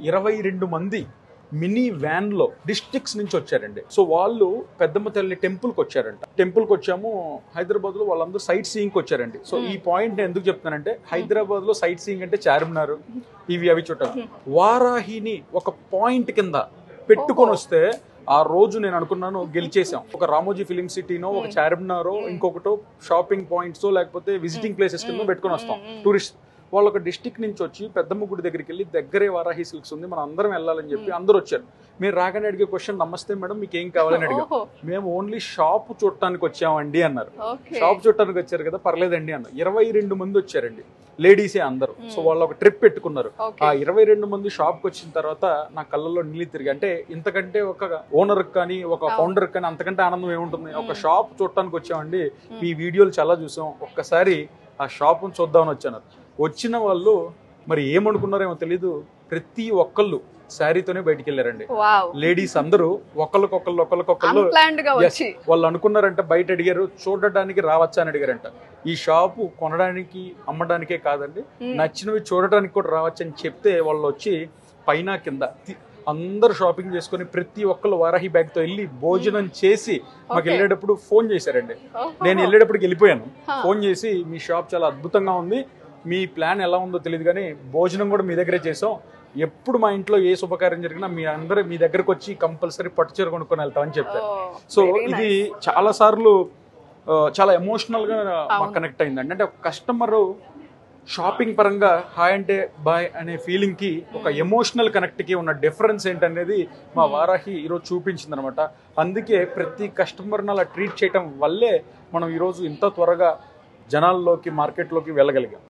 22 మంది mini van లో districts నుంచి వచ్చారండి. సో వాళ్ళు పెద్దమ్మ తల్లి టెంపుల్ కి వచ్చారంట. టెంపుల్ కి వచ్చాము, హైదరాబాద్ లో వాళ్ళందరూ సైట్ సీయింగ్ వచ్చారండి. సో ఈ పాయింట్ నేను ఎందుకు చెప్తానంటే, హైదరాబాద్ లో సైట్ సీయింగ్ అంటే చార్మినార్ అవి చూడాలి. వారాహిని ఒక పాయింట్ కింద పెట్టుకొని వస్తే ఆ రోజు నేను అనుకున్నాను గెలిచేసాం. ఒక రామోజీ ఫిలిం సిటీనో, ఒక చార్మినారో, ఇంకొకటో షాపింగ్ పాయింట్స్ లేకపోతే విజిటింగ్ ప్లేసెస్ కింద పెట్టుకొని వస్తాం టూరిస్ట్. వాళ్ళు ఒక డిస్టిక్ నుంచి వచ్చి పెద్దమ్మ గుడి దగ్గరికి వెళ్ళి దగ్గరే వారాహి సిల్క్స్ ఉంది, మనం అందరం వెళ్ళాలని చెప్పి అందరూ వచ్చారు. మీరు రాగానే అడిగే క్వశ్చన్, నమస్తే మేడం మీకు ఏం కావాలని అడిగాం. మేము ఓన్లీ షాప్ చూడటానికి వచ్చామండి అన్నారు. షాప్ చూడటానికి వచ్చారు కదా, పర్లేదండి అన్నారు. 22 మంది వచ్చారండి, లేడీసే అందరూ. సో వాళ్ళు ఒక ట్రిప్ పెట్టుకున్నారు. ఆ 22 మంది షాప్కి వచ్చిన తర్వాత నా కళ్ళల్లో నీళ్ళు తిరిగి, అంటే ఇంతకంటే ఒక ఓనర్ కానీ ఒక ఫౌండర్ కానీ అంతకంటే ఆనందం ఏముంటుంది. ఒక షాప్ చూడటానికి వచ్చామండి, ఈ వీడియోలు చాలా చూసాం, ఒక్కసారి ఆ షాప్ను చూద్దామని వచ్చాను. వచ్చిన వాళ్ళు మరి ఏమనుకున్నారేమో తెలీదు, ప్రతి ఒక్కళ్ళు శారీతోనే బయటికి వెళ్ళారండి. లేడీస్ అందరూ ఒకళ్ళకొకళ్ళు వాళ్ళు అనుకున్నారంట, బయట అడిగారు చూడటానికి రావచ్చా అని అడిగారంట. ఈ షాపు కొనడానికి అమ్మడానికే కాదండి, నచ్చినవి చూడటానికి కూడా రావచ్చు అని చెప్తే వాళ్ళు వచ్చి పైన కింద అందరు షాపింగ్ చేసుకుని ప్రతి ఒక్కళ్ళు వారాహి బ్యాగ్ తో వెళ్ళి భోజనం చేసి మాకు వెళ్ళేటప్పుడు ఫోన్ చేశారండి. నేను వెళ్ళేటప్పటికి వెళ్ళిపోయాను. ఫోన్ చేసి మీ షాప్ చాలా అద్భుతంగా ఉంది, మీ ప్లాన్ ఎలా ఉందో తెలియదు కానీ భోజనం కూడా మీ దగ్గరే చేసాం, ఎప్పుడు మా ఇంట్లో ఏ శుభకార్యం జరిగినా మీ అందరూ మీ దగ్గరకు వచ్చి కంపల్సరీ పట్టుచీర కొనుక్కొని వెళ్తామని చెప్పారు. సో ఇది చాలా సార్లు చాలా ఎమోషనల్ గా మాకు కనెక్ట్ అయిందండి. అంటే ఒక కస్టమర్ షాపింగ్ పరంగా హాయ్ అంటే బాయ్ అనే ఫీలింగ్ కి ఒక ఎమోషనల్ కనెక్ట్ కి ఉన్న డిఫరెన్స్ ఏంటనేది మా వారాహి ఈరోజు చూపించింది అనమాట. అందుకే ప్రతి కస్టమర్ని అలా ట్రీట్ చేయటం వల్లే మనం ఈరోజు ఇంత త్వరగా జనాల్లోకి మార్కెట్లోకి వెళ్ళగలిగాం.